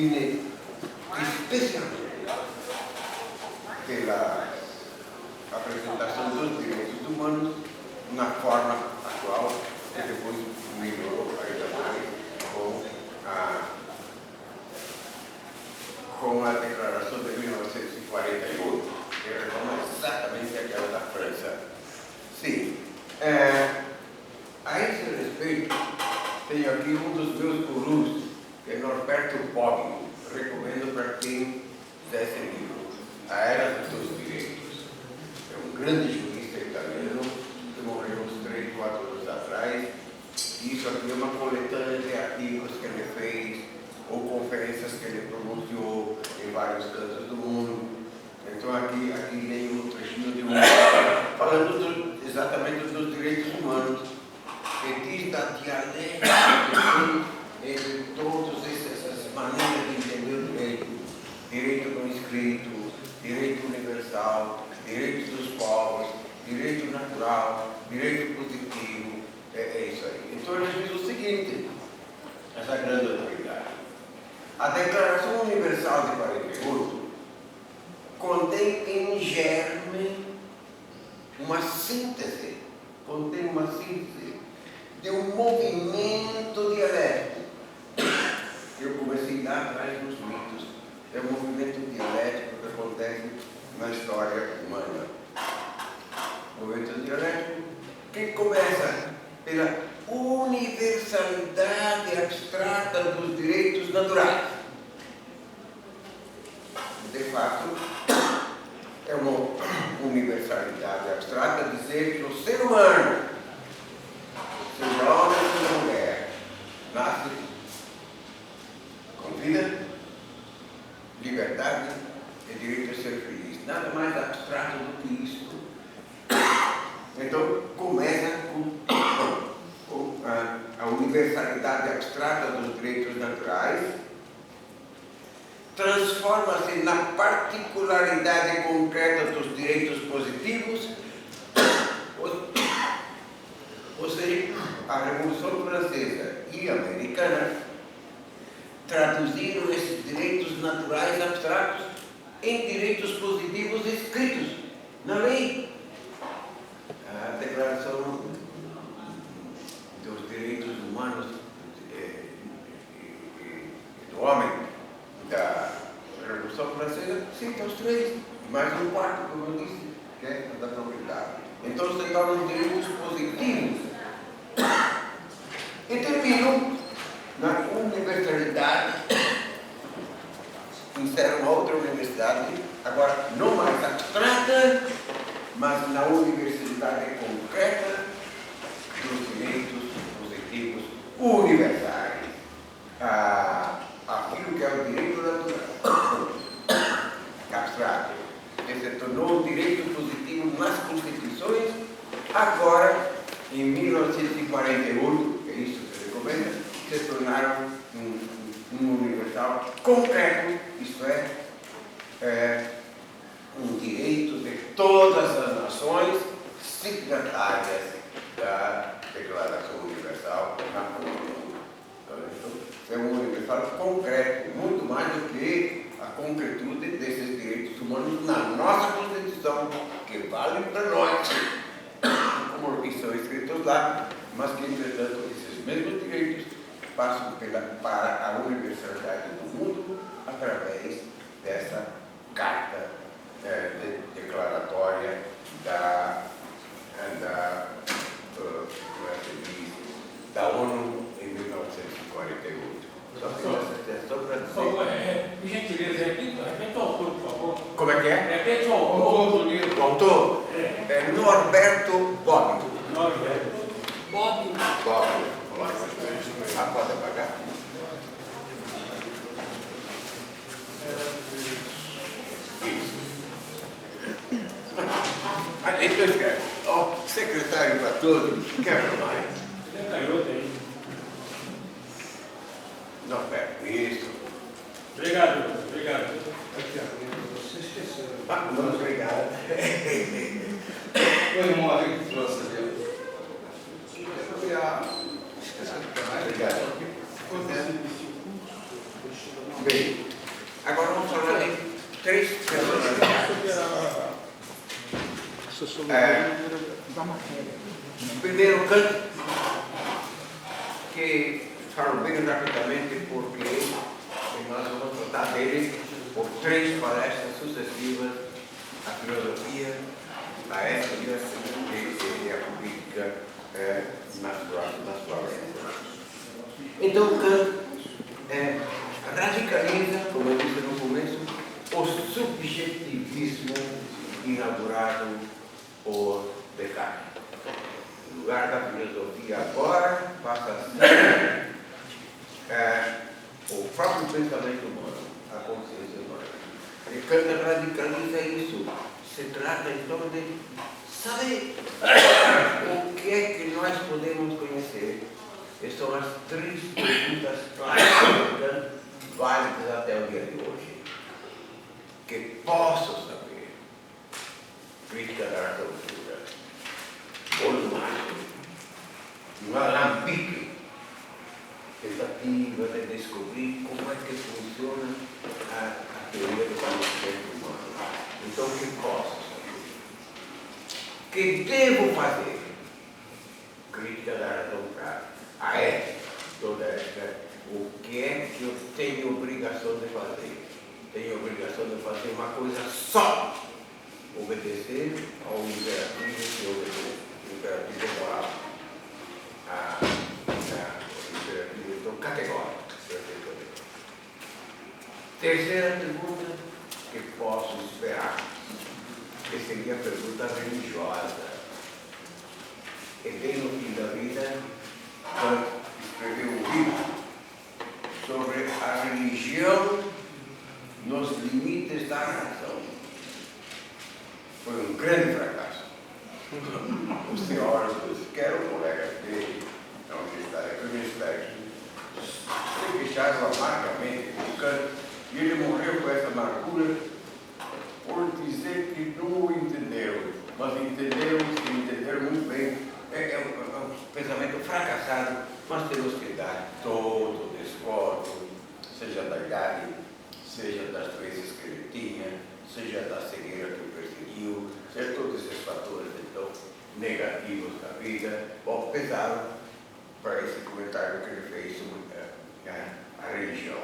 fine especialmente pela apresentação dos direitos humanos na forma atual, que depois melhorou ainda mais com a Declaração de 1948, que retoma exatamente aquela da França. Sim. A esse respeito, tenho aqui um dos meus gurus, que é Norberto Bobbio. Recomendo para quem quiser esse livro, A Era dos Direitos. É um grande jurista italiano que morreu uns 3, 4 anos atrás. Isso aqui é uma coletânea de artigos que ele fez, ou conferências que ele pronunciou em vários cantos do mundo. Então aqui leio um trechinho de falando exatamente dos direitos humanos. E diz da dialética que tem entre todas essas maneiras de entender o direito. Direito não escrito, direito universal, direito dos povos, direito natural, direito positivo. É isso aí. Então ele diz o seguinte, essa grande autoridade. A Declaração Universal de 48 contém em germe uma síntese de um movimento dialético. Eu comecei lá atrás nos mitos. É um movimento dialético que acontece na história humana. Movimento dialético que começa pela universalidade abstrata dos direitos naturais. De fato, é uma universalidade abstrata dizer que o ser humano, seja homem ou seja mulher, nasce com vida, liberdade e direito a ser feliz. Nada mais abstrato do que isso. Então, começa com a universalidade abstrata dos direitos naturais, transforma-se na particularidade concreta dos direitos positivos, ou seja, a Revolução Francesa e Americana traduziram esses direitos naturais abstratos em direitos positivos escritos na lei. A Declaração dos Direitos Humanos do Homem da Revolução Francesa cita os 3, mais um quarto, como eu disse, que é a da propriedade. Então se tornam direitos positivos e terminam na universalidade, insere uma outra universidade, agora não mais abstrata, mas na universalidade concreta dos direitos positivos universais. Aquilo que é o direito natural, abstrato, que se tornou um direito positivo nas constituições, agora, em 1948, que é isso que se recomenda, se tornaram um universal concreto, isto é, um direito de todas as nações signatárias da Declaração Universal na ONU. É um universal concreto, muito mais do que a concretude desses direitos humanos na nossa Constituição, que valem para nós, como estão escritos lá, mas que, entretanto, esses mesmos direitos passam para a universalidade do mundo através dessa carta declaratória da ONU em 1948. Só para dizer. Por gentileza, repete o autor, por favor. Como é que é? Repete o autor do livro. O autor é Norberto Bobbio. Bobbio. Pode apagar? Isso. Então escreve. Secretário para todos, quebra mais. Norberto, isso. Obrigado. Você esqueceu. Muito obrigado. Foi um amigo que trouxe ali. Esqueceu de mais. Obrigado. Bem, agora vamos falar de 3 personalidades. Primeiro canto, que falo bem rapidamente porque nós vamos tratar dele por 3 palestras sucessivas: a filosofia, a ética e a política na sua lente. Então, Kant radicaliza, como eu disse no começo, o subjetivismo inaugurado por Descartes. No lugar da filosofia agora passa a ser o próprio pensamento humano, a consciência humana. E Kant radicaliza isso. Se trata então de saber o que é que nós podemos conhecer. E são as 3 perguntas clássicas válidas até o dia de hoje. Que posso saber? Crítica da razão pura. Bolo mágico. Um alambique. Tentativa de descobrir como é que funciona a teoria do conhecimento humano. Então, o que posso saber? O que devo fazer? Crítica da razão prática. A ética, toda ética, o que é que eu tenho obrigação de fazer? Tenho obrigação de fazer uma coisa só: obedecer ao imperativo moral, imperativo categórico. Terceira pergunta, que posso esperar? Que seria a pergunta religiosa. E bem no fim da vida, Kant escreveu um livro sobre a religião nos limites da razão. Foi um grande fracasso. Os teóricos, que eram colegas dele, na universidade, se queixaram amargamente de Kant, e ele morreu com essa amargura por dizer que não o entenderam, mas entenderam muito bem. É um pensamento fracassado, mas temos que dar todo o desconto, seja da idade, seja das doenças que ele tinha, seja da cegueira que o perseguiu, seja todos esses fatores então negativos da vida. Bom, pesaram para esse comentário que ele fez sobre a religião.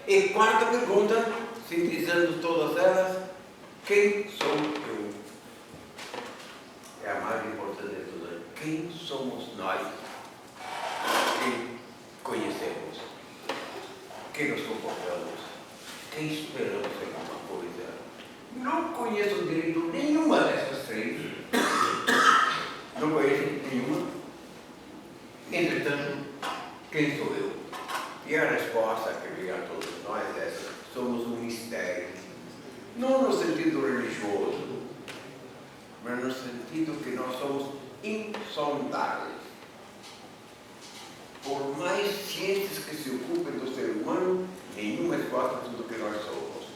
E quarta pergunta, sintetizando todas elas: quem sou eu? É a mais importante de todas. Quem somos nós? Quem conhecemos? Quem nos comportamos? Quem esperamos em alguma coisa? Não conheço direito nenhuma dessas 3. Não conheço nenhuma. Entretanto, quem sou eu? E a resposta que vem a todos nós é essa: somos um mistério. Não no sentido religioso, mas no sentido que nós somos insondáveis. Por mais ciências que se ocupem do ser humano, nenhuma resposta a tudo que nós somos.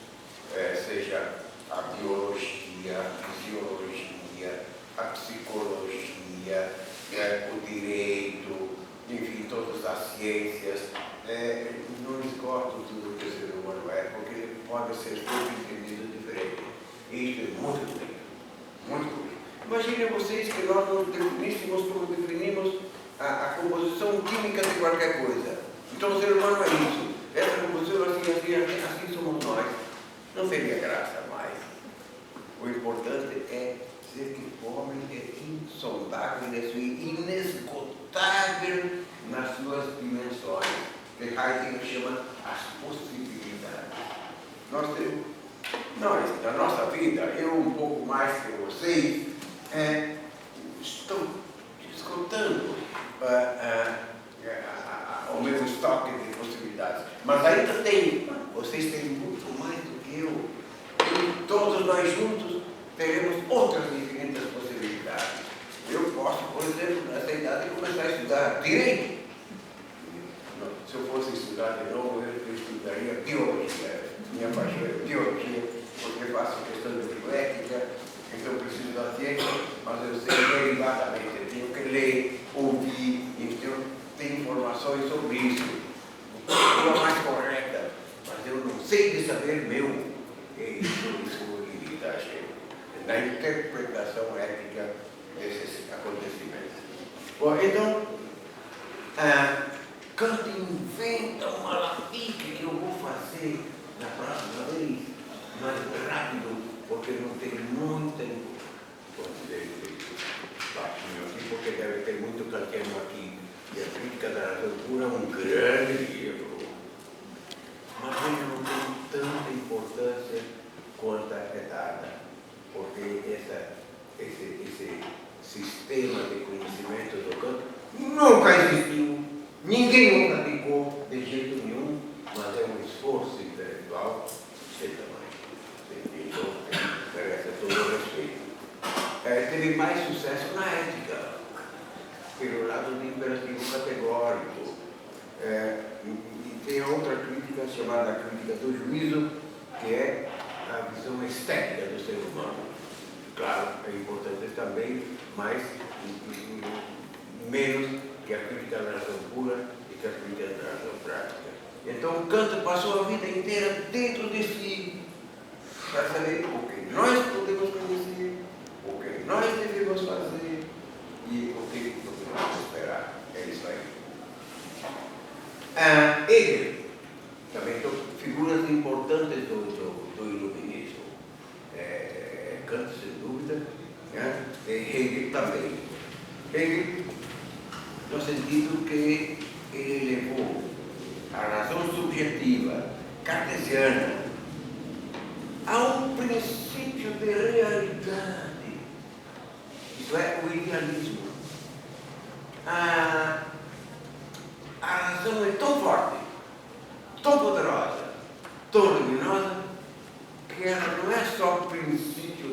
Seja a biologia, a fisiologia, a psicologia, o direito, enfim, todas as ciências, não esgotam tudo que o ser humano é, porque ele pode ser todo entendido diferente. Isso é muito bonito, muito bonito. Imaginem vocês que nós não definíssemos como definimos a composição química de qualquer coisa. Então o ser humano é isso. Essa composição assim somos nós. Não teria graça mais. O importante é dizer que o homem é insondável, inesgotável nas suas dimensões, que Heidegger chama as possibilidades. Nós temos, na nossa vida, eu um pouco mais que vocês, estou escutando o meu estoque de possibilidades, mas ainda vocês têm muito mais do que eu, e todos nós juntos teremos outras diferentes possibilidades. Eu posso, por exemplo, nessa idade, começar a estudar direito. Se eu fosse estudar de novo, eu estudaria biologia. Minha paixão é biologia, porque faço questão de bioética, então eu preciso da ciência, mas eu sei derivadamente, eu tenho que ler, ouvir, então tenho informações sobre isso. A forma mais correta sei de saber meu. Isso limita a gente na interpretação ética desses acontecimentos. Bom, então, Kant inventa uma lapique que eu vou fazer na próxima vez, mais rápido, porque não tem muita baixinho aqui, porque deve ter muito kantiano aqui. E a crítica da razão pura é um grande livro. Mas ele não tem tanta importância quanto é dada, porque esse sistema de conhecimento do Kant nunca existiu, ninguém o praticou de jeito nenhum, mas é um esforço intelectual sem tamanho. Então, merece todo o respeito. Teve mais sucesso na ética, pelo lado do imperativo categórico. E tem outra crítica chamada crítica do juízo, que é a visão estética do ser humano. Claro, é importante também, mas menos que a crítica da razão pura e que a crítica da razão prática. Então, Kant passou a vida inteira dentro de si, para saber o que nós podemos conhecer, o que nós devemos fazer e o que podemos esperar. É isso aí. Hegel, também são figuras importantes do iluminismo. Kant, sem dúvida, né? E Hegel também. Hegel, no sentido que ele levou a razão subjetiva cartesiana a um princípio de realidade, isso é, o idealismo. A razão é tão forte, tão poderosa, tão luminosa, que ela não é só princípio